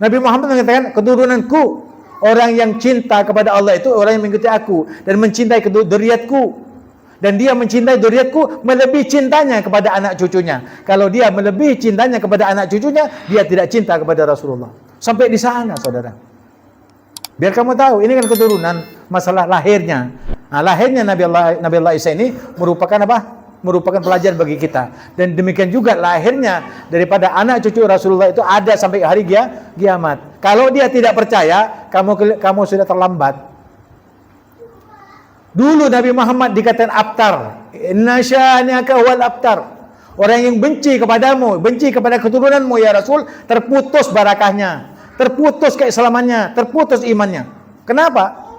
Nabi Muhammad mengatakan, keturunanku, orang yang cinta kepada Allah itu orang yang mengikuti aku dan mencintai dzurriyyatku. Dan dia mencintai dzurriyyatku melebihi cintanya kepada anak cucunya. Kalau dia melebihi cintanya kepada anak cucunya, dia tidak cinta kepada Rasulullah. Sampai di sana, saudara. Biar kamu tahu, ini kan keturunan, masalah lahirnya. Nah, lahirnya Nabi Allah Isa ini merupakan apa? Merupakan pelajaran bagi kita. Dan demikian juga lahirnya daripada anak cucu Rasulullah itu ada sampai hari kiamat. Kalau dia tidak percaya, kamu sudah terlambat. Dulu Nabi Muhammad dikatakan abtar. Inna syani'aka wal abtar. Orang yang benci kepadamu, benci kepada keturunanmu ya Rasul, terputus barakahnya, terputus keislamannya, terputus imannya. Kenapa?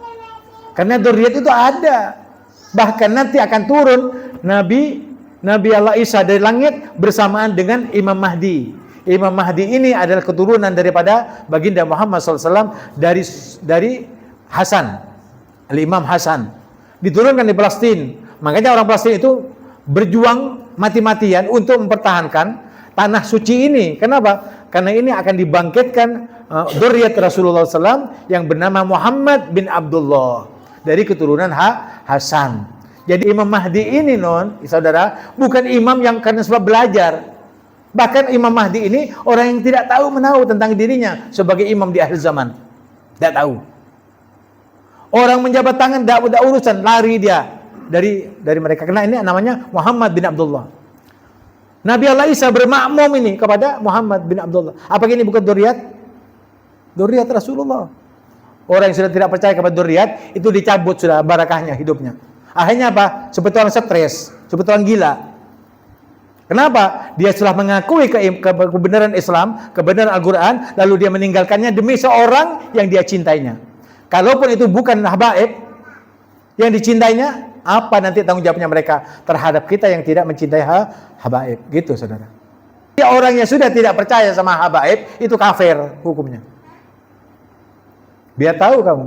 Karena dzurriyyat itu ada. Bahkan nanti akan turun Nabi Allah Isa dari langit bersamaan dengan Imam Mahdi. Imam Mahdi ini adalah keturunan daripada baginda Muhammad SAW dari Hasan, Al-Imam Hasan. Diturunkan di Palestina. Makanya orang Palestina itu berjuang mati-matian untuk mempertahankan tanah suci ini. Kenapa? Karena ini akan dibangkitkan dzurriyyat Rasulullah SAW yang bernama Muhammad bin Abdullah dari keturunan Hasan. Jadi Imam Mahdi ini saudara, bukan imam yang karena sebab belajar. Bahkan Imam Mahdi ini orang yang tidak tahu menahu tentang dirinya sebagai imam di akhir zaman. Tidak tahu. Orang menjabat tangan tidak urusan, lari dia dari mereka. Karena ini namanya Muhammad bin Abdullah. Nabi Allah Isa bermakmum ini kepada Muhammad bin Abdullah. Apakah ini bukan dzurriyyat? Dzurriyyat Rasulullah. Orang yang sudah tidak percaya kepada dzurriyyat itu dicabut sudah barakahnya hidupnya. Akhirnya apa? Seperti orang stres, seperti orang gila. Kenapa? Dia setelah mengakui kebenaran Islam, kebenaran Al-Quran, lalu dia meninggalkannya demi seorang yang dia cintainya. Kalaupun itu bukan habaib yang dicintainya, apa nanti tanggung jawabnya mereka terhadap kita yang tidak mencintai habaib? Gitu, saudara. Orang yang sudah tidak percaya sama habaib itu kafir hukumnya. Biar tahu kamu,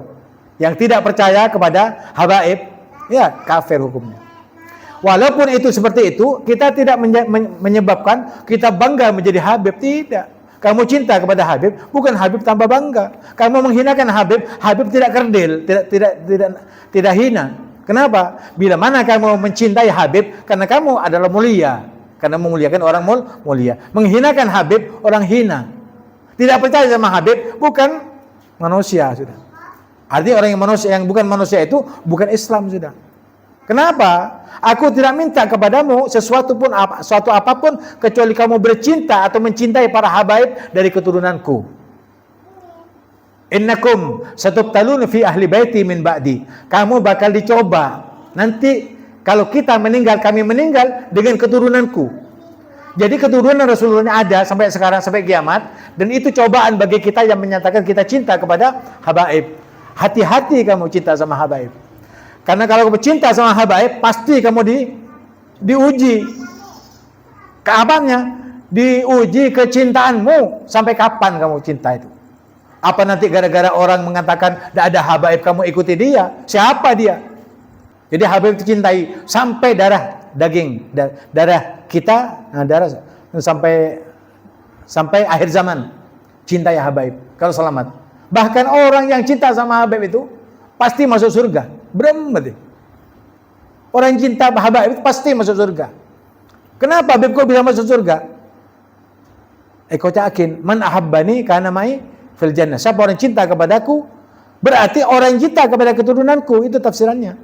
yang tidak percaya kepada habaib, ya kafir hukumnya. Walaupun itu seperti itu, kita tidak menyebabkan kita bangga menjadi habib, tidak. Kamu cinta kepada Habib, bukan Habib tambah bangga. Kamu menghinakan Habib, Habib tidak kerdil, tidak hina. Kenapa? Bila mana kamu mencintai Habib, karena kamu adalah mulia, karena memuliakan orang mulia. Menghinakan Habib, orang hina. Tidak percaya sama Habib, bukan manusia sudah. Artinya orang yang bukan manusia itu bukan Islam sudah. Kenapa? Aku tidak minta kepadamu suatu apapun kecuali kamu bercinta atau mencintai para habaib dari keturunanku. Innakum satubtalun fi ahli baiti min ba'di. Kamu bakal dicoba. Nanti kalau kita meninggal, kami meninggal dengan keturunanku. Jadi keturunan Rasulullah ada sampai sekarang, sampai kiamat. Dan itu cobaan bagi kita yang menyatakan kita cinta kepada habaib. Hati-hati kamu cinta sama habaib. Karena kalau kamu cinta sama habaib, pasti kamu diuji. Keabannya, diuji kecintaanmu. Sampai kapan kamu cinta itu? Apa nanti gara-gara orang mengatakan tidak ada habaib, kamu ikuti dia? Siapa dia? Jadi habaib itu cintai sampai darah daging, darah kita, darah sampai akhir zaman. Cintai habaib, kalau selamat. Bahkan orang yang cinta sama habaib itu pasti masuk surga. Berempat. Orang yang cinta habaib itu pasti masuk surga. Kenapa Habib kok bisa masuk surga? Kau yakin man ahabbani kana mai fil jannah. Siapa orang cinta kepadaku, berarti orang yang cinta kepada keturunanku, itu tafsirannya.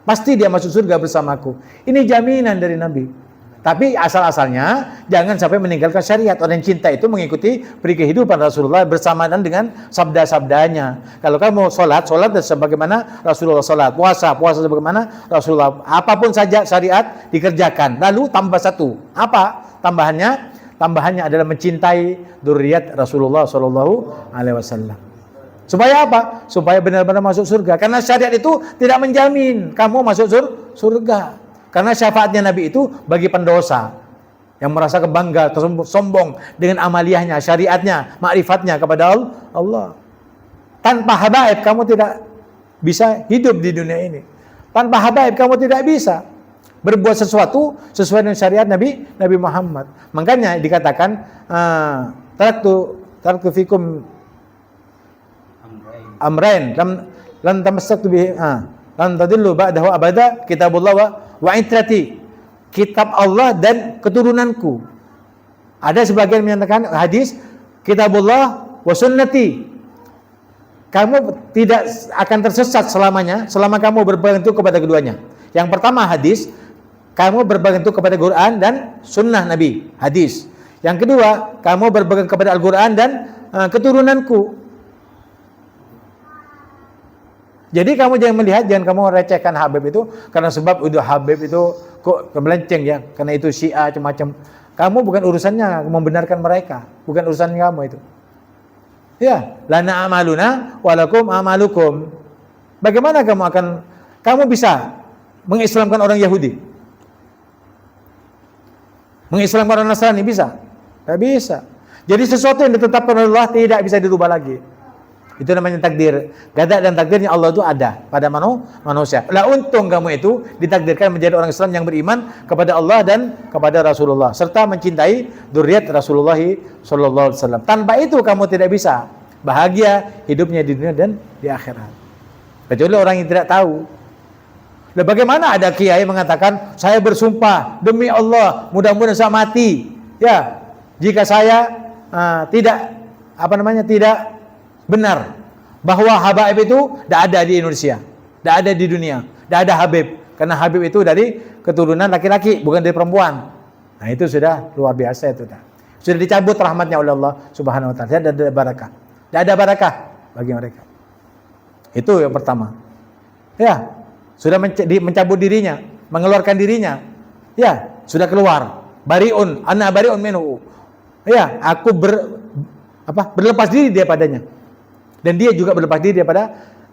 Pasti dia masuk surga bersamaku. Ini jaminan dari Nabi. Tapi asal-asalnya jangan sampai meninggalkan syariat. Orang yang cinta itu mengikuti peri kehidupan Rasulullah bersamaan dengan sabda-sabdanya. Kalau kamu sholat sebagaimana Rasulullah sholat. Puasa sebagaimana Rasulullah. Apapun saja syariat dikerjakan. Lalu tambah satu. Apa tambahannya? Tambahannya adalah mencintai dzurriyyat Rasulullah SAW. Supaya apa? Supaya benar-benar masuk surga. Karena syariat itu tidak menjamin kamu masuk surga. Karena syafaatnya Nabi itu bagi pendosa yang merasa kebangga, sombong dengan amaliyahnya, syariatnya, ma'rifatnya kepada Allah. Tanpa habaib kamu tidak bisa hidup di dunia ini. Tanpa habaib kamu tidak bisa berbuat sesuatu sesuai dengan syariat Nabi Muhammad. Makanya dikatakan taraktu fikum amrain lan tamassaktu bihi lan tadillu ba'dahu abada, kitabullah wa itrati, kitab Allah dan keturunanku. Ada sebagian menyatakan hadis kitabullah wa sunnati, kamu tidak akan tersesat selamanya selama kamu berpegang teguh kepada keduanya. Yang pertama hadis, kamu berpegang teguh kepada Quran dan sunnah Nabi, hadis. Yang kedua, kamu berpegang kepada Al-Quran dan keturunanku. Jadi kamu jangan melihat, jangan kamu recehkan Habib itu karena sebab udah Habib itu kok melenceng ya, karena itu Syiah macam-macam. Kamu bukan urusannya membenarkan mereka, bukan urusan kamu itu. Ya, lana amaluna walakum amalukum. Bagaimana kamu bisa mengislamkan orang Yahudi? Mengislamkan orang Nasrani bisa? Tidak bisa. Jadi sesuatu yang ditetapkan oleh Allah tidak bisa dirubah lagi. Itu namanya takdir. Qada dan takdirnya Allah itu ada pada manusia. Lah untung kamu itu ditakdirkan menjadi orang Islam yang beriman kepada Allah dan kepada Rasulullah serta mencintai dzurriyyat Rasulullah sallallahu alaihi wasallam. Tanpa itu kamu tidak bisa bahagia hidupnya di dunia dan di akhirat. Kecuali orang yang tidak tahu. Lah bagaimana ada kiai mengatakan saya bersumpah demi Allah mudah-mudahan saya mati ya jika saya tidak benar bahwa Habib itu tidak ada di Indonesia, tidak ada di dunia, tidak ada Habib, karena Habib itu dari keturunan laki-laki bukan dari perempuan. Nah itu sudah luar biasa itu sudah dicabut rahmatnya oleh Allah Subhanahu Wa Taala. Tidak ada barakah, tidak ada barakah bagi mereka. Itu yang pertama. Ya sudah mencabut dirinya, mengeluarkan dirinya. Ya sudah keluar. Bariun, ana bariun minhu. Ya aku berlepas diri daripadanya. Dan dia juga berlepas diri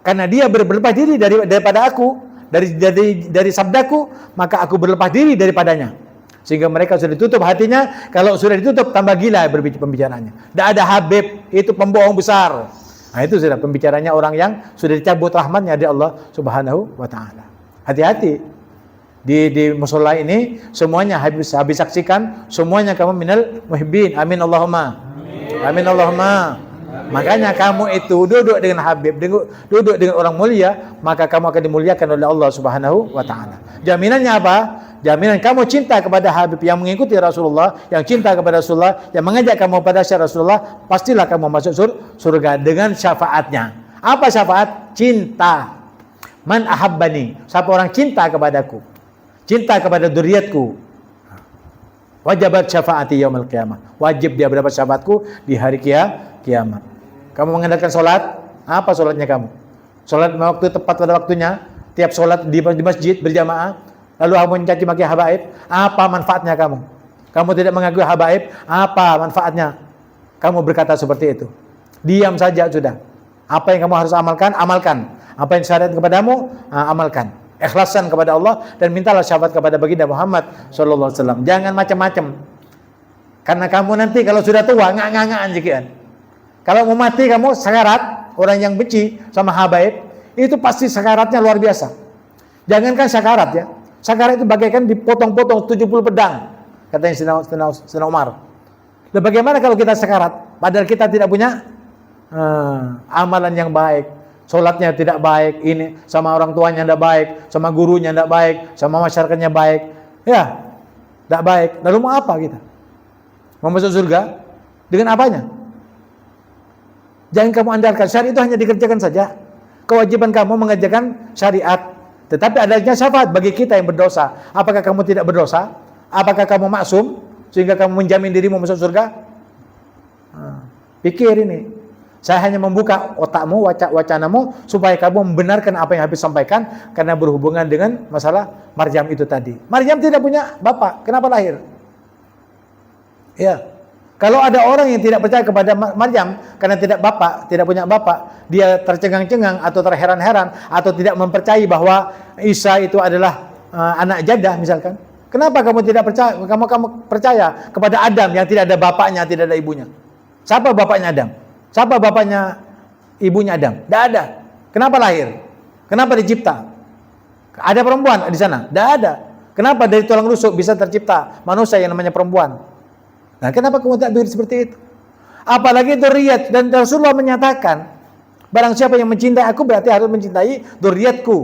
karena dia berlepas diri daripada aku, dari sabdaku, maka aku berlepas diri daripadanya. Sehingga mereka sudah ditutup hatinya. Kalau sudah ditutup tambah gila pembicaraannya. Tidak ada Habib, itu pembohong besar. Nah itu sudah pembicaranya orang yang sudah dicabut rahmatnya dari Allah Subhanahu Wa Taala. Hati-hati di musola ini semuanya habis saksikan, semuanya kamu minal muhibbin. Amin Allahumma. Amin Allahumma. Makanya kamu itu duduk dengan Habib, duduk dengan orang mulia, maka kamu akan dimuliakan oleh Allah Subhanahu Wa Taala. Jaminannya apa? Jaminan kamu cinta kepada Habib yang mengikuti Rasulullah, yang cinta kepada Rasulullah, yang mengajak kamu pada syiar Rasulullah, pastilah kamu masuk surga dengan syafaatnya. Apa syafaat? Cinta. Man ahabbani, siapa orang cinta kepadaku, cinta kepada dzurriyyatku, wajibat syafaati yaumil qiyamah. Wajib dia mendapat syafaatku di hari kiamat. Kamu mengandalkan sholat, apa sholatnya kamu? Sholat waktu tepat pada waktunya, tiap sholat di masjid berjamaah, lalu kamu mencaci maki habaib, apa manfaatnya kamu? Kamu tidak mengakui habaib, apa manfaatnya? Kamu berkata seperti itu. Diam saja sudah. Apa yang kamu harus amalkan. Apa yang syariat kepadamu, amalkan. Ikhlasan kepada Allah dan mintalah syafaat kepada baginda Muhammad sallallahu alaihi wasallam. Jangan macam-macam. Karena kamu nanti kalau sudah tua ngak-ngakan jikian. Kalau mau mati kamu sakarat, orang yang benci sama habaib, itu pasti sakaratnya luar biasa. Jangankan sakarat ya. Sakarat itu bagaikan dipotong-potong 70 pedang, katanya Sayyidina Umar. Dan bagaimana kalau kita sakarat, padahal kita tidak punya amalan yang baik, sholatnya tidak baik, ini sama orang tuanya tidak baik, sama gurunya tidak baik, sama masyarakatnya baik, ya tidak baik. Lalu mau apa kita? Mau masuk surga dengan apanya? Jangan kamu andalkan syariat itu hanya dikerjakan saja. Kewajiban kamu mengerjakan syariat, tetapi adanya syafaat bagi kita yang berdosa. Apakah kamu tidak berdosa? Apakah kamu maksum sehingga kamu menjamin dirimu masuk surga? Pikir ini. Saya hanya membuka otakmu, wacanamu supaya kamu membenarkan apa yang Habib sampaikan karena berhubungan dengan masalah Maryam itu tadi. Maryam tidak punya bapak, kenapa lahir? Ya. Kalau ada orang yang tidak percaya kepada Maryam karena tidak punya bapak, dia tercengang-cengang atau terheran-heran atau tidak mempercayai bahwa Isa itu adalah anak jadah misalkan. Kenapa kamu tidak percaya? Kamu percaya kepada Adam yang tidak ada bapaknya, tidak ada ibunya. Siapa bapaknya Adam? Siapa bapaknya ibunya Adam? Tidak ada. Kenapa lahir? Kenapa dicipta? Ada perempuan di sana? Tidak ada. Kenapa dari tulang rusuk bisa tercipta manusia yang namanya perempuan? Nah, kenapa kamu tak pikir seperti itu? Apalagi dzurriyyat, dan Rasulullah menyatakan Barang siapa yang mencintai aku berarti harus mencintai dzurriyyatku.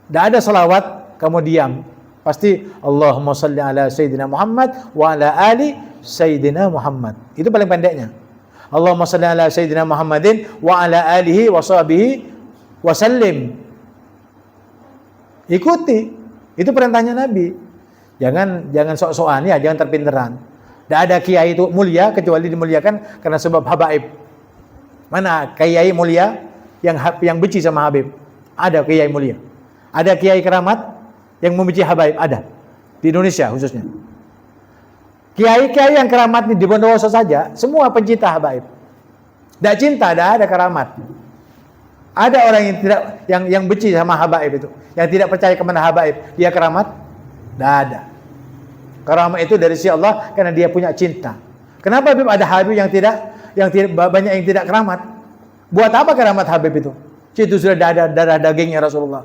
Tidak ada salawat kamu diam. Pasti Allahumma salli ala Sayyidina Muhammad wa ala ali Sayyidina Muhammad. Itu paling pendeknya. Allahumma salli ala Sayyidina Muhammadin wa ala alihi wa sahbihi wa sallim. Ikuti. Itu perintahnya Nabi. Jangan sok-sokan ya, jangan terpinteran. Tidak ada kiai itu mulia kecuali dimuliakan karena sebab habaib. Mana kiai mulia yang benci sama Habib? Ada kiai mulia. Ada kiai keramat yang membenci habaib, ada di Indonesia khususnya. Kiai-kiai yang keramat di Bondowoso saja semua pencinta habaib. Tidak cinta, tidak ada keramat. Ada orang yang benci sama habaib itu, yang tidak percaya kepada habaib, dia keramat? Tidak ada. Keramat itu dari sisi Allah karena dia punya cinta. Kenapa Habib ada Habib yang banyak yang tidak keramat? Buat apa keramat Habib itu? Itu sudah darah dagingnya Rasulullah.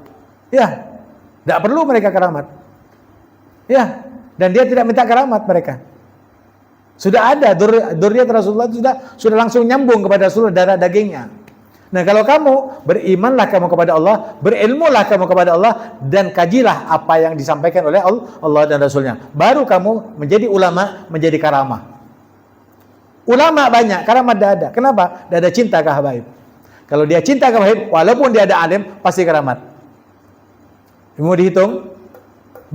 Ya, tidak perlu mereka keramat. Ya, dan dia tidak minta keramat mereka. Sudah ada dzurriyyat Rasulullah sudah langsung nyambung kepada Rasulullah darah dagingnya. Nah, kalau kamu berimanlah kamu kepada Allah, berilmulah kamu kepada Allah, dan kajilah apa yang disampaikan oleh Allah dan Rasulnya. Baru kamu menjadi ulama, menjadi karamah. Ulama banyak, karamat tidak ada. Kenapa? Tidak ada cinta ke habaib. Kalau dia cinta ke habaib, walaupun dia ada alim, pasti karamat. Mau dihitung?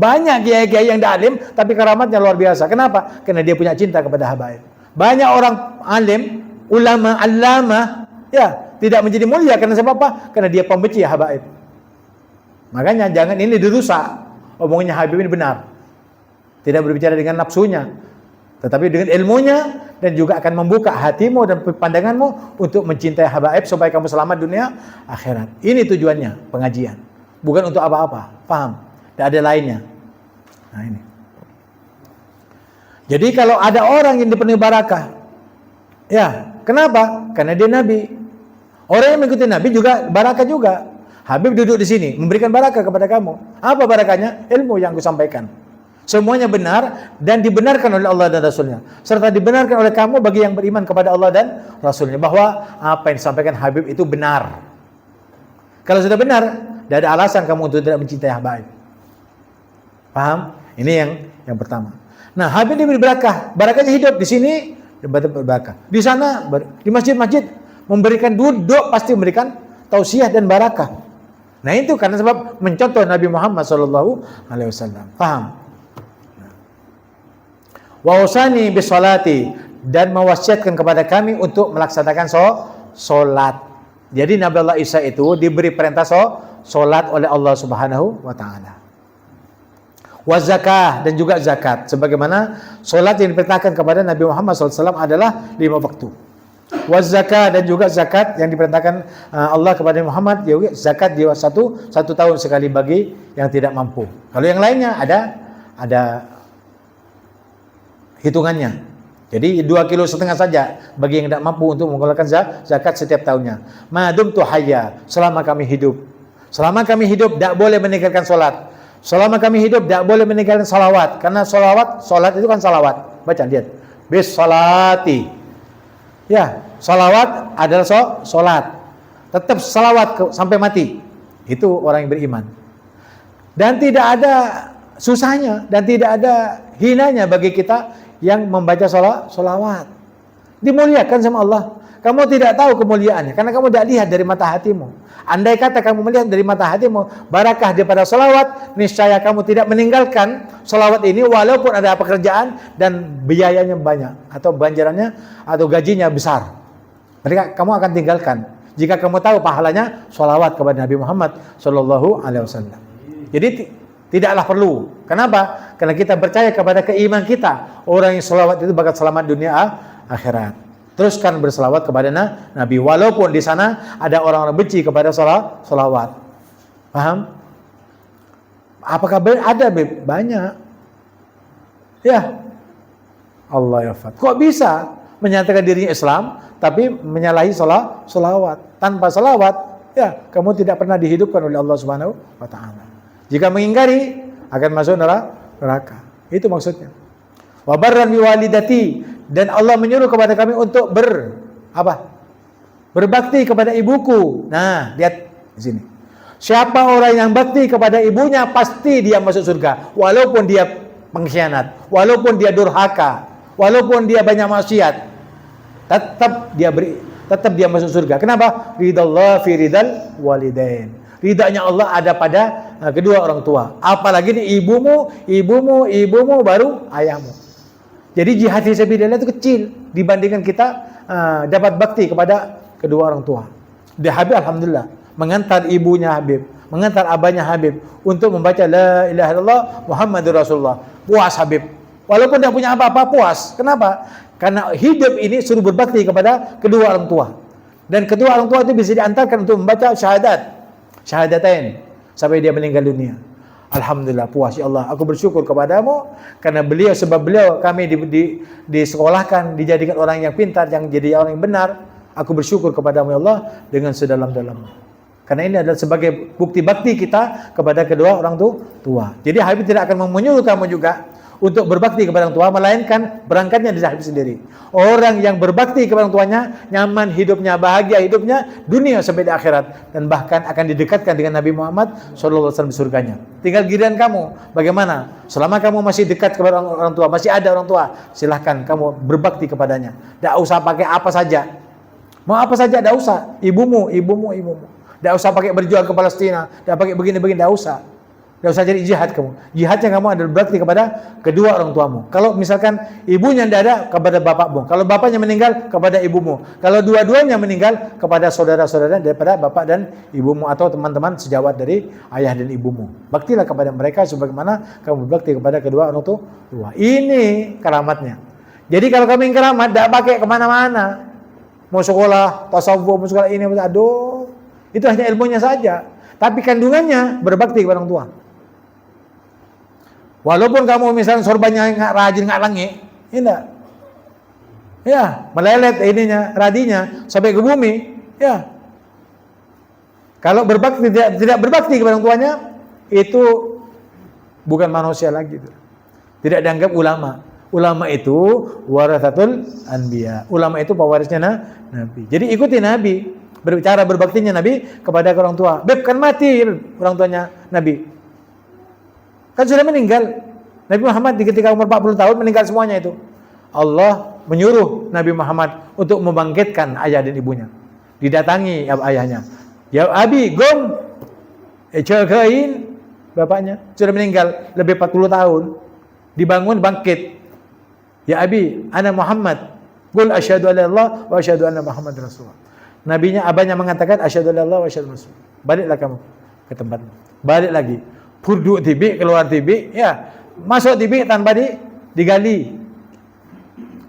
Banyak kiai-kiai yang tidak alim, tapi karamatnya luar biasa. Kenapa? Karena dia punya cinta kepada habaib. Banyak orang alim, ulama, allama, ya, tidak menjadi mulia karena sebab apa? Karena dia pembenci habaib. Makanya jangan ini dirusak. Omongnya Habib ini benar. Tidak berbicara dengan nafsunya, tetapi dengan ilmunya, dan juga akan membuka hatimu dan pandanganmu untuk mencintai habaib supaya kamu selamat dunia akhirat. Ini tujuannya pengajian. Bukan untuk apa-apa. Paham? Tidak ada lainnya. Nah ini. Jadi kalau ada orang yang dipenuhi barakah, ya, kenapa? Karena dia Nabi. Orang yang mengikuti Nabi juga barakah juga. Habib duduk di sini memberikan barakah kepada kamu. Apa barakahnya? Ilmu yang aku sampaikan. Semuanya benar dan dibenarkan oleh Allah dan Rasulnya. Serta dibenarkan oleh kamu bagi yang beriman kepada Allah dan Rasulnya. Bahwa apa yang disampaikan Habib itu benar. Kalau sudah benar, tidak ada alasan kamu untuk tidak mencintai habaib. Paham? Ini yang pertama. Nah, Habib diberi barakah. Barakahnya hidup di sini berbarakah. Di sana di masjid-masjid memberikan duduk pasti memberikan tausiah dan barakah. Nah, itu karena sebab mencontoh Nabi Muhammad SAW. Paham? Wa usani bisolati, dan mewasiatkan kepada kami untuk melaksanakan solat. Jadi Nabi Allah Isa itu diberi perintah solat oleh Allah Subhanahu wa taala. Wa zakah, dan juga zakat. Sebagaimana solat yang diperintahkan kepada Nabi Muhammad SAW adalah 5 waktu. Wa zakah, dan juga zakat yang diperintahkan Allah kepada Muhammad, ya zakat dia satu tahun sekali bagi yang tidak mampu. Kalau yang lainnya ada hitungannya. Jadi 2,5 kilo saja bagi yang tidak mampu untuk mengeluarkan zakat setiap tahunnya. Madum tu hayya, selama kami hidup. Selama kami hidup tidak boleh meninggalkan solat. Selama kami hidup tidak boleh meninggalkan salawat. Karena solat itu kan salawat. Baca, lihat. Bis salati. Ya, salawat adalah solat. Tetap salawat sampai mati. Itu orang yang beriman. Dan tidak ada susahnya dan tidak ada hinanya bagi kita yang membaca salawat. Dimuliakan sama Allah. Kamu tidak tahu kemuliaannya karena kamu tidak lihat dari mata hatimu. Andai kata kamu melihat dari mata hatimu barakah daripada salawat, niscaya kamu tidak meninggalkan salawat ini walaupun ada pekerjaan dan biayanya banyak atau banjarannya atau gajinya besar. Mereka kamu akan tinggalkan jika kamu tahu pahalanya salawat kepada Nabi Muhammad SAW. Jadi tidaklah perlu. Kenapa? Karena kita percaya kepada keimanan kita. Orang yang selawat itu bakal selamat dunia akhirat. Teruskan berselawat kepada Nabi. Walaupun di sana ada orang-orang benci kepada selawat. Paham? Apakah ada? Banyak. Ya. Allah ya Fat. Kok bisa menyatakan dirinya Islam, tapi menyalahi selawat? Tanpa selawat, ya kamu tidak pernah dihidupkan oleh Allah Subhanahu wa Ta'ala. Jika mengingkari akan masuk neraka. Itu maksudnya. Wa barran bi walidati, dan Allah menyuruh kepada kami untuk Berbakti kepada ibuku. Nah, lihat di sini. Siapa orang yang bakti kepada ibunya, pasti dia masuk surga. Walaupun dia pengkhianat, walaupun dia durhaka, walaupun dia banyak maksiat, tetap dia masuk surga. Kenapa? Ridallah fi ridal walidain. Ridanya Allah ada pada kedua orang tua. Apalagi di ibumu baru ayahmu. Jadi jihad fisabilillah itu kecil dibandingkan kita dapat bakti kepada kedua orang tua. Dia Habib alhamdulillah mengantar ibunya Habib, mengantar abahnya Habib untuk membaca la ilaha illallah Muhammadur Rasulullah. Puas Habib. Walaupun tidak punya apa-apa puas. Kenapa? Karena hidup ini suruh berbakti kepada kedua orang tua. Dan kedua orang tua itu bisa diantarkan untuk membaca syahadatain sampai dia meninggal dunia. Alhamdulillah puas ya Allah. Aku bersyukur kepadamu karena sebab beliau kami disekolahkan, dijadikan orang yang pintar, yang jadi orang yang benar. Aku bersyukur kepadamu ya Allah dengan sedalam-dalamnya. Karena ini adalah sebagai bukti bakti kita kepada kedua orang tua. Jadi Habib tidak akan menyuruh kamu juga untuk berbakti kepada orang tua, melainkan berangkatnya dari Habib sendiri. Orang yang berbakti kepada orang tuanya, nyaman hidupnya, bahagia hidupnya, dunia sampai di akhirat. Dan bahkan akan didekatkan dengan Nabi Muhammad SAW di surganya. Tinggal giliran kamu, bagaimana? Selama kamu masih dekat kepada orang tua, masih ada orang tua, silahkan kamu berbakti kepadanya. Tidak usah pakai apa saja. Mau apa saja, tidak usah. Ibumu. Tidak usah pakai berjuang ke Palestina, tidak pakai begini-begini, tidak usah. Tidak usah jadi jihad kamu. Jihadnya kamu adalah berbakti kepada kedua orang tuamu. Kalau misalkan ibunya tidak ada, kepada bapakmu. Kalau bapaknya meninggal, kepada ibumu. Kalau dua-duanya meninggal, kepada saudara-saudara daripada bapak dan ibumu atau teman-teman sejawat dari ayah dan ibumu. Baktilah kepada mereka sebagaimana kamu berbakti kepada kedua orang tua. Ini keramatnya. Jadi kalau kami keramat, tidak pakai kemana-mana. Mau sekolah tasawuf, mau sekolah ini, aduh. Itu hanya ilmunya saja. Tapi kandungannya berbakti kepada orang tua. Walaupun kamu misalnya sorbannya nggak rajin, nggak langi, tidak. Ya, melelet radinya sampai ke bumi. Ya. Kalau berbakti tidak berbakti kepada orang tuanya, itu bukan manusia lagi. Tidak dianggap ulama. Ulama itu warathatul anbiya. Ulama itu pewarisnya Nabi. Jadi ikuti Nabi. Berbicara berbaktinya Nabi kepada orang tua. Beb kan mati orang tuanya Nabi. Kan sudah meninggal. Nabi Muhammad ketika umur 40 tahun meninggal semuanya itu. Allah menyuruh Nabi Muhammad untuk membangkitkan ayah dan ibunya. Didatangi ayahnya. Ya Abi, gom. Jagain bapaknya. Sudah meninggal lebih 40 tahun. Dibangun bangkit. Ya Abi, ana Muhammad. Qul asyhadu an la ilaha illallah wa asyhadu anna Muhammad Rasulullah. Nabinya, abahnya mengatakan asyhadu an la ilaha illallah wa asyhadu anna Rasul. Baliklah kamu ke tempat. Balik lagi. Purdu tibi, keluar tibi, ya. Masuk tibi tanpa digali.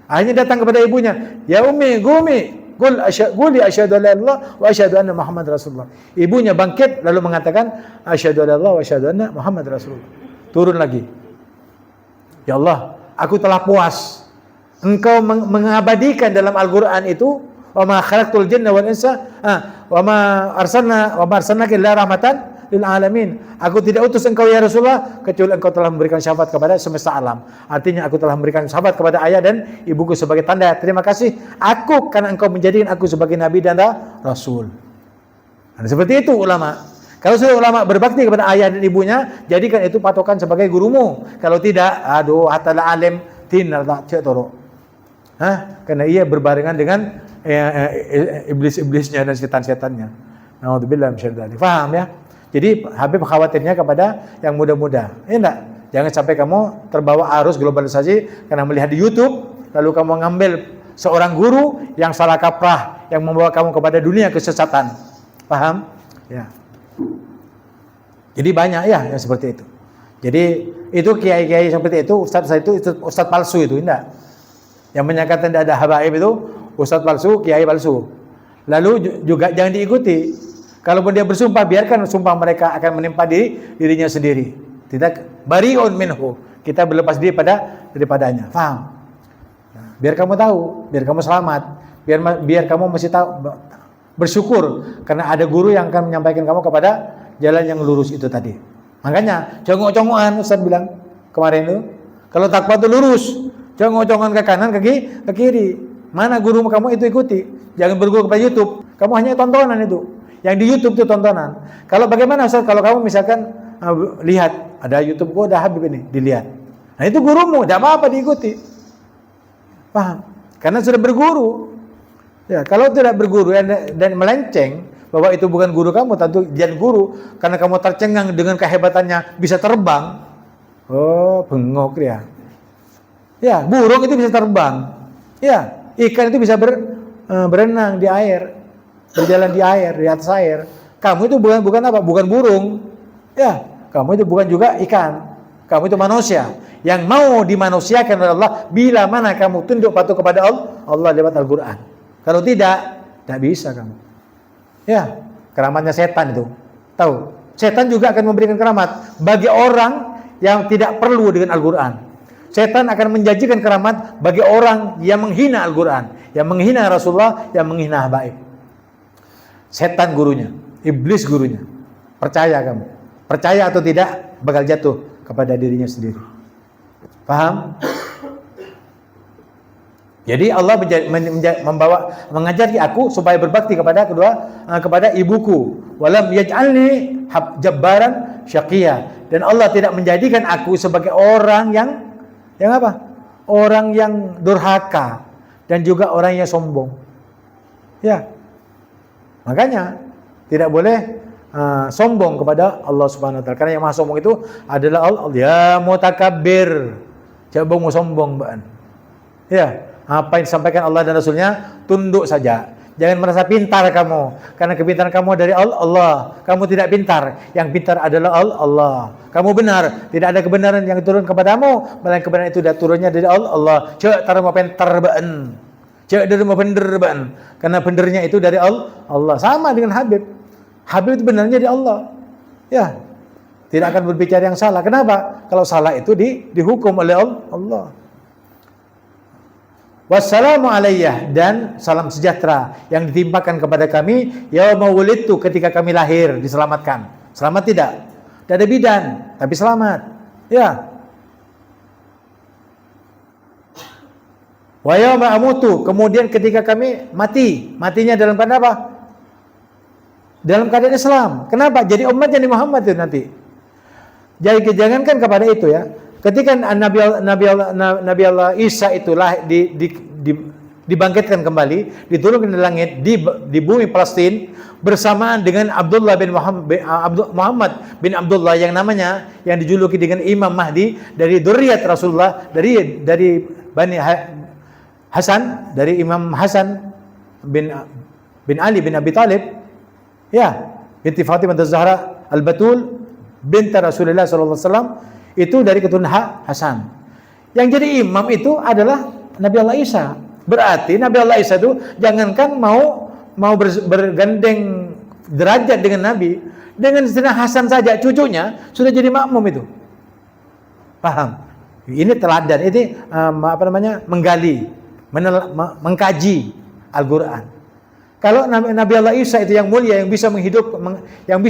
Akhirnya datang kepada ibunya. Ya Ummi, Gumi, quli asyhadu an la ilaha illallah wa asyhadu anna Muhammad Rasulullah. Ibunya bangkit lalu mengatakan asyhadu an la ilaha illallah wa asyhadu anna Muhammad Rasulullah. Turun lagi. Ya Allah, aku telah puas. Engkau mengabadikan dalam Al-Qur'an itu wa ma khalaqtul jinna wal insa wa ma arsalnaka illa rahmatan lil alamin. Aku tidak utus engkau ya Rasulullah kecuali engkau telah memberikan syafaat kepada semesta alam. Artinya aku telah memberikan syafaat kepada ayah dan ibuku sebagai tanda terima kasih aku karena engkau menjadikan aku sebagai nabi dan rasul. Nah, seperti itu ulama. Kalau sudah ulama berbakti kepada ayah dan ibunya, jadikan itu patokan sebagai gurumu. Kalau tidak, aduh atala alim tinar tak cek toro. Karena ia berbarengan dengan iblis-iblisnya dan setan-setannya. Nauzubillah minasyaitonir rajim. Paham ya? Jadi Habib khawatirnya kepada yang muda-muda. Enggak. Jangan sampai kamu terbawa arus globalisasi karena melihat di YouTube lalu kamu ngambil seorang guru yang salah kaprah yang membawa kamu kepada dunia kesesatan. Paham? Ya. Jadi banyak ya yang seperti itu. Jadi itu kiai-kiai seperti itu, ustaz palsu itu, enggak. Yang menyatakan tidak ada habaib itu ustaz palsu, kiai palsu. Lalu juga jangan diikuti. Kalaupun dia bersumpah, biarkan sumpah mereka akan menimpa dirinya sendiri. Tidak bariun minhu. Kita berlepas diri daripadanya. Faham? Nah, biar kamu tahu, biar kamu selamat, biar kamu masih tahu bersyukur karena ada guru yang akan menyampaikan kamu kepada jalan yang lurus itu tadi. Makanya congok-congokan Ustaz bilang kemarin itu, kalau takwa itu lurus, congok-congokan ke kanan, ke kiri. Mana guru kamu itu ikuti. Jangan berguru kepada YouTube. Kamu hanya tontonan itu. Yang di YouTube itu tontonan. Kalau bagaimana Ustaz kalau kamu misalkan lihat ada YouTube, ada Habib ini, dilihat. Nah itu gurumu, tidak apa-apa diikuti. Paham? Karena sudah berguru. Ya, kalau tidak berguru dan melenceng bahwa itu bukan guru kamu, tentu jangan guru karena kamu tercengang dengan kehebatannya bisa terbang. Oh, bengok dia. Ya, burung itu bisa terbang. Ya, ikan itu bisa berenang di air, berjalan di air, di atas air. Kamu itu bukan apa? Bukan burung. Ya, kamu itu bukan juga ikan. Kamu itu manusia yang mau dimanusiakan oleh Allah bila mana kamu tunduk patuh kepada Allah lewat Al-Qur'an. Kalau tidak bisa kamu. Ya, keramatnya setan itu. Tahu? Setan juga akan memberikan keramat bagi orang yang tidak perlu dengan Al-Qur'an. Setan akan menjanjikan keramat bagi orang yang menghina Al-Qur'an, yang menghina Rasulullah, yang menghina habaib. Setan gurunya, iblis gurunya. Percaya kamu. Percaya atau tidak bakal jatuh kepada dirinya sendiri. Paham? Jadi Allah mengajari aku supaya berbakti kepada ibuku. Walam yaj'alni jabbaran syaqiyya. Dan Allah tidak menjadikan aku sebagai orang yang apa? Orang yang durhaka dan juga orang yang sombong. Ya. Makanya tidak boleh sombong kepada Allah Subhanahu wa taala. Karena yang maha sombong itu adalah Allah. Ya mutakabbir. Coba mau sombong, Mbak. Ya. Apa yang disampaikan Allah dan Rasulnya, tunduk saja. Jangan merasa pintar kamu, karena kepintaran kamu dari Allah. Kamu tidak pintar, yang pintar adalah Allah. Kamu benar, tidak ada kebenaran yang turun kepadamu, melainkan kebenaran itu turunnya dari Allah. Cek taruh mau pintar baan, cek dari mau bener baan, karena benernya itu dari Allah. Sama dengan Habib. Habib itu benarnya dari Allah. Ya, tidak akan berbicara yang salah. Kenapa? Kalau salah itu dihukum oleh Allah. Wassalamu alayyah, dan salam sejahtera yang ditimpakan kepada kami yauma wulidtu, ketika kami lahir, diselamatkan. Selamat tidak? Tidak ada bidan, tapi selamat. Ya. Wa yauma amutu, kemudian ketika kami mati. Matinya dalam keadaan apa? Dalam keadaan Islam. Kenapa? Jadi umatnya Nabi Muhammad itu nanti. Jadi jangankan kepada itu ya. Ketika Nabi Allah Isa itulah dibangkitkan kembali, diturunkan dari langit di bumi Palestina bersamaan dengan Abdullah bin Muhammad bin Abdullah yang dijuluki dengan Imam Mahdi dari dzurriyyat Rasulullah, dari Bani Hasan, dari Imam Hasan bin Ali bin Abi Thalib, ya, binti Fatimah Az-Zahra Al-Batul bint Rasulullah sallallahu alaihi wasallam. Itu dari keturunan Hasan. Yang jadi imam itu adalah Nabi Allah Isa. Berarti Nabi Allah Isa itu jangankan mau bergandeng derajat dengan Nabi, dengan istilah Hasan saja cucunya sudah jadi makmum itu. Paham? Ini teladan, ini menggali, mengkaji Al-Qur'an. Kalau Nabi Allah Isa itu yang mulia, yang bisa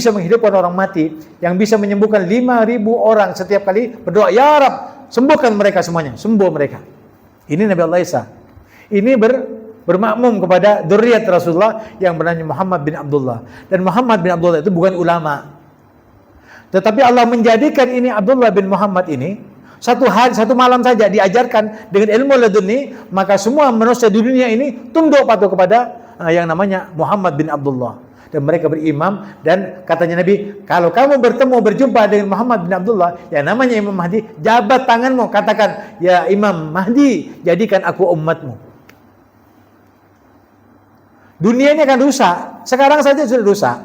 menghidupkan orang mati, yang bisa menyembuhkan 5.000 orang setiap kali berdoa, ya Rab, sembuhkan mereka semuanya, sembuh mereka. Ini Nabi Allah Isa. Ini bermakmum kepada dzurriyyat Rasulullah yang bernama Muhammad bin Abdullah. Dan Muhammad bin Abdullah itu bukan ulama. Tetapi Allah menjadikan ini Abdullah bin Muhammad ini satu malam saja diajarkan dengan ilmu laduni, maka semua manusia di dunia ini tunduk patuh kepada yang namanya Muhammad bin Abdullah, dan mereka berimam. Dan katanya Nabi, kalau kamu berjumpa dengan Muhammad bin Abdullah yang namanya Imam Mahdi, jabat tanganmu, katakan, ya Imam Mahdi, jadikan aku umatmu. Dunia ini akan rusak. Sekarang saja sudah rusak.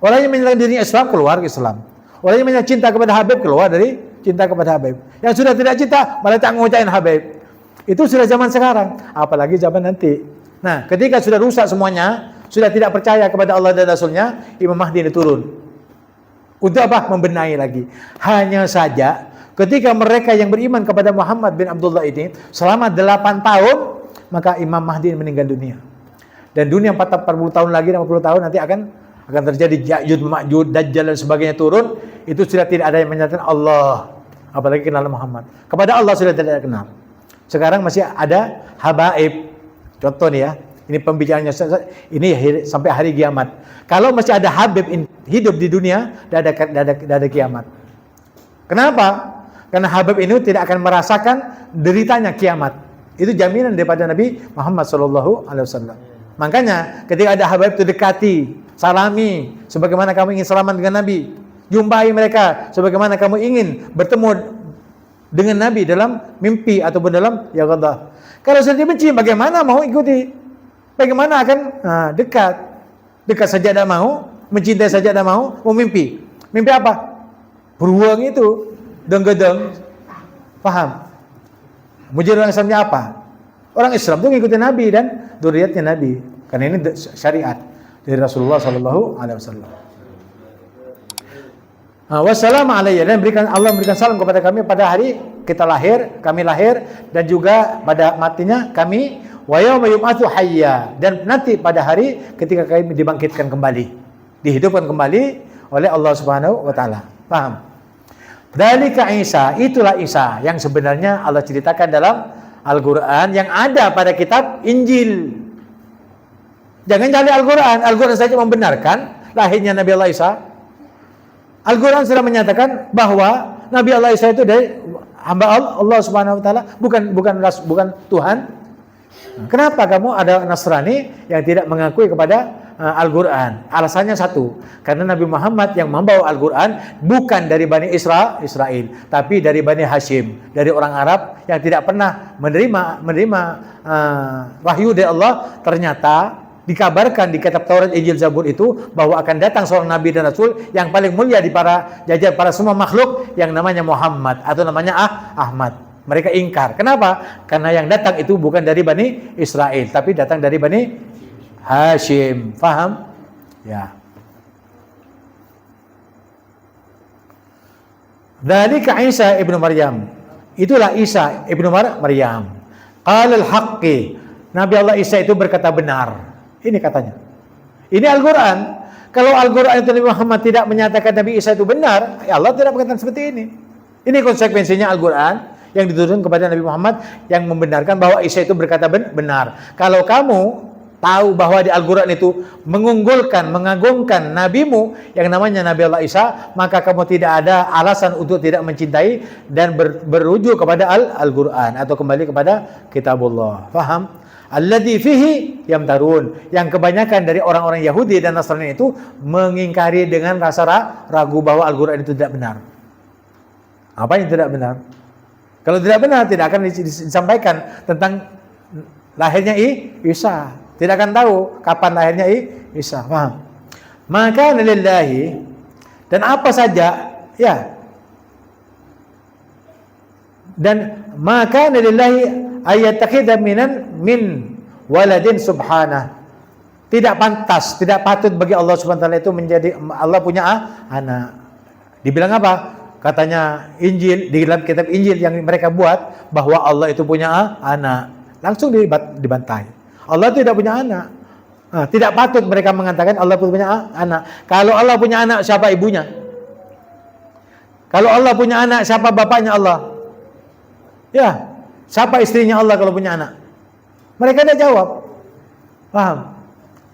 Orang yang menyatakan dirinya Islam, keluar ke Islam. Orang yang menyatakan cinta kepada Habib, keluar dari cinta kepada Habib. Yang sudah tidak cinta, malah tak ngucain Habib. Itu sudah zaman sekarang, apalagi zaman nanti. Nah, ketika sudah rusak semuanya, sudah tidak percaya kepada Allah dan Rasulnya, Imam Mahdi ini turun. Untuk apa? Membenahi lagi. Hanya saja, ketika mereka yang beriman kepada Muhammad bin Abdullah ini, selama 8 tahun, maka Imam Mahdi meninggal dunia. Dan dunia 40 tahun lagi, 50 tahun nanti akan terjadi Ya'juj Ma'juj, Dajjal dan sebagainya turun. Itu sudah tidak ada yang menyatakan Allah, apalagi kenal Muhammad. Kepada Allah sudah tidak kenal. Sekarang masih ada habaib. Contoh nih ya, Ini pembicaraannya ini sampai hari kiamat. Kalau masih ada Habib hidup di dunia, tidak ada kiamat. Kenapa? Karena Habib ini tidak akan merasakan deritanya kiamat. Itu jaminan daripada Nabi Muhammad SAW. Makanya ketika ada Habib itu dekati, salami, sebagaimana kamu ingin salaman dengan Nabi. Jumpai mereka sebagaimana kamu ingin bertemu dengan Nabi dalam mimpi ataupun dalam ya Allah. Kalau sudah dibenci, bagaimana mau ikuti? Bagaimana akan dekat? Dekat saja tidak mau, mencintai saja tidak mau mimpi. Mimpi apa? Beruang itu, deng-gedeng. Paham? Mujarab orang Islamnya apa? Orang Islam itu ngikutin Nabi dan dzurriyyatnya Nabi. Karena ini syariat dari Rasulullah SAW. Wassalamualaikum, dan Allah memberikan salam kepada kami pada hari kami lahir dan juga pada matinya kami, wa yauma yub'atsu hayya, dan nanti pada hari ketika kami dibangkitkan kembali, dihidupkan kembali oleh Allah Subhanahu wa taala. Paham? Dzalika Isa, itulah Isa yang sebenarnya Allah ceritakan dalam Al-Qur'an yang ada pada kitab Injil. Jangan cari Al-Qur'an, Al-Qur'an saja membenarkan lahirnya Nabi Allah Isa. Al-Quran sudah menyatakan bahwa Nabi Allah Isa itu dari hamba Allah Subhanahu wa taala, bukan Tuhan. Kenapa kamu ada Nasrani yang tidak mengakui kepada Al-Quran? Alasannya satu, karena Nabi Muhammad yang membawa Al-Quran bukan dari Bani Israel, tapi dari Bani Hashim, dari orang Arab yang tidak pernah menerima wahyu dari Allah. Ternyata dikabarkan di kitab Taurat, Injil, Zabur itu bahwa akan datang seorang nabi dan rasul yang paling mulia di jajar para semua makhluk yang namanya Muhammad atau namanya Ahmad. Mereka ingkar. Kenapa? Karena yang datang itu bukan dari Bani Israel, tapi datang dari Bani Hashim. Faham? Ya. Dzalika Isa ibnu Maryam. Itulah Isa ibnu Maryam. Qala al-haqqi. Nabi Allah Isa itu berkata benar. Ini katanya. Ini Al-Quran. Kalau Al-Quran itu Nabi Muhammad tidak menyatakan Nabi Isa itu benar, ya Allah tidak berkata seperti ini. Ini konsekuensinya Al-Quran yang diturunkan kepada Nabi Muhammad yang membenarkan bahwa Isa itu berkata benar. Kalau kamu tahu bahwa di Al-Quran itu mengunggulkan, mengagungkan nabimu yang namanya Nabi Allah Isa, maka kamu tidak ada alasan untuk tidak mencintai dan berujuk kepada Al-Quran atau kembali kepada kitabullah. Faham? Alladzi fihi yamtarun, yang kebanyakan dari orang-orang Yahudi dan Nasrani itu mengingkari dengan rasa ragu bahwa Al-Quran itu tidak benar. Apa yang tidak benar? Kalau tidak benar, tidak akan disampaikan tentang lahirnya Isa. Tidak akan tahu kapan lahirnya Isa. Paham? Maka lillahi, dan apa saja, ya. Dan maka lillahi ayattakhidha min waladin subhanah. Tidak pantas, tidak patut bagi Allah Subhanahu wa taala itu menjadi Allah punya anak. Dibilang apa? Katanya Injil, di dalam kitab Injil yang mereka buat bahwa Allah itu punya anak. Langsung dibantai. Allah tidak punya anak. Tidak patut mereka mengatakan Allah punya anak. Kalau Allah punya anak, siapa ibunya? Kalau Allah punya anak, siapa bapaknya Allah? Ya, siapa istrinya Allah kalau punya anak? Mereka tidak jawab. Paham?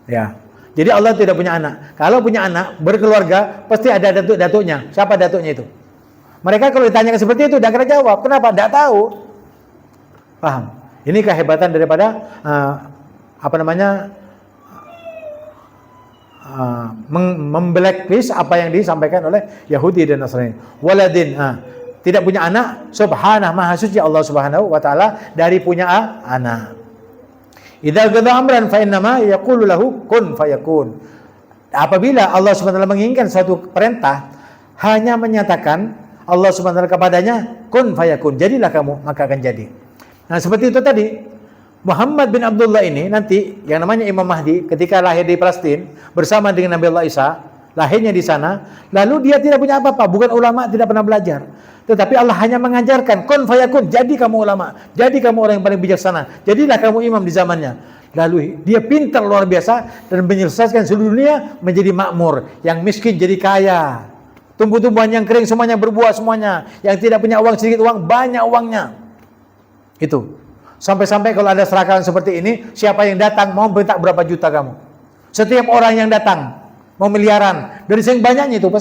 Ya. Jadi Allah tidak punya anak. Kalau punya anak, berkeluarga, pasti ada datuk-datuknya. Siapa datuknya itu? Mereka kalau ditanyakan seperti itu, tidak akan jawab. Kenapa? Tidak tahu. Paham? Ini kehebatan daripada memblacklist apa yang disampaikan oleh Yahudi dan Nasrani. Waladin, tidak punya anak, subhanah, maha suci Allah Subhanahu wa taala dari punya anak. Idza qada amran fa innama yaqulu lahu kun fayakun. Apabila Allah Subhanahu wa taala menginginkan suatu perintah, hanya menyatakan Allah Subhanahu wa taala kepadanya kun fayakun, jadilah kamu, maka akan jadi. Nah, seperti itu tadi. Muhammad bin Abdullah ini nanti yang namanya Imam Mahdi ketika lahir di Palestina bersama dengan Nabi Allah Isa, lahirnya di sana, lalu dia tidak punya apa-apa, bukan ulama, tidak pernah belajar. Tetapi Allah hanya mengajarkan, kun fayakun, jadi kamu ulama, jadi kamu orang yang paling bijaksana, jadilah kamu imam di zamannya. Lalu dia pintar luar biasa dan menyelesaikan seluruh dunia menjadi makmur, yang miskin jadi kaya, tumbuh-tumbuhan yang kering semuanya berbuah semuanya, yang tidak punya uang sedikit uang, banyak uangnya. Itu. Sampai-sampai kalau ada serangan seperti ini, siapa yang datang mau minta berapa juta kamu. Setiap orang yang datang mau miliaran, dari saking banyaknya itu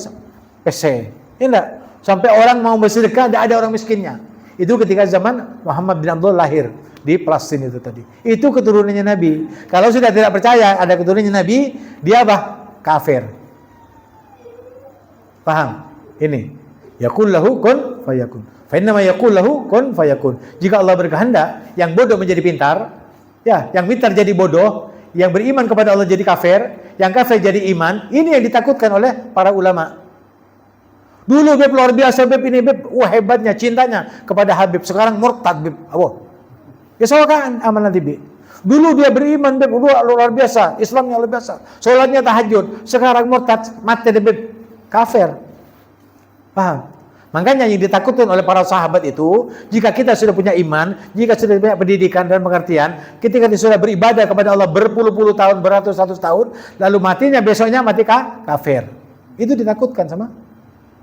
PC. Ya enggak? Sampai orang mau bersedekah, tidak ada orang miskinnya. Itu ketika zaman Muhammad bin Abdullah lahir di Palestina itu tadi. Itu keturunannya Nabi. Kalau sudah tidak percaya ada keturunannya Nabi, dia apa? Kafir. Paham? Ini. Yaqul lahu kun fayakun. Fa innama yaqul lahu kun fayakun. Jika Allah berkehendak, yang bodoh menjadi pintar, ya, yang pintar jadi bodoh, yang beriman kepada Allah jadi kafir, yang kafir jadi iman. Ini yang ditakutkan oleh para ulama. Dulu Beb luar biasa Beb ini Beb, wah hebatnya cintanya kepada Habib. Sekarang murtad Beb. Oh. Ya soalkan amal nanti Beb. Dulu dia beriman Beb, luar biasa, Islamnya luar biasa. Salatnya tahajud, sekarang murtad, mati deh Beb. Kafir. Paham? Makanya yang ditakutkan oleh para sahabat itu, jika kita sudah punya iman, jika sudah punya pendidikan dan pengertian, ketika kita sudah beribadah kepada Allah berpuluh-puluh tahun, beratus-ratus tahun, lalu matinya besoknya mati kafir. Itu ditakutkan sama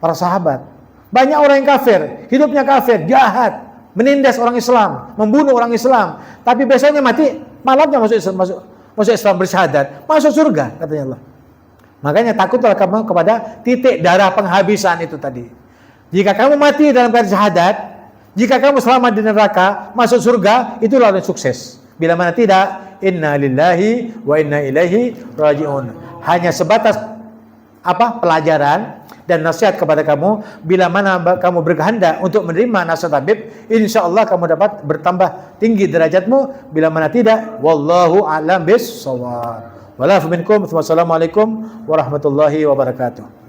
para sahabat. Banyak orang yang kafir, hidupnya kafir, jahat, menindas orang Islam, membunuh orang Islam, tapi besoknya mati, malamnya masuk Islam bersyahadat, masuk surga katanya Allah. Makanya takutlah kamu kepada titik darah penghabisan itu tadi. Jika kamu mati dalam keadaan syahadat, jika kamu selamat di neraka, masuk surga, itulah yang sukses. Bila mana tidak, inna lillahi wa inna ilaihi raji'un. Hanya sebatas pelajaran dan nasihat kepada kamu. Bila mana kamu berkehendak untuk menerima nasihat Habib, insyaallah kamu dapat bertambah tinggi derajatmu. Bila mana tidak, wallahu a'lam bis-shawab. Wala minkum. Wassalamualaikum warahmatullahi wabarakatuh.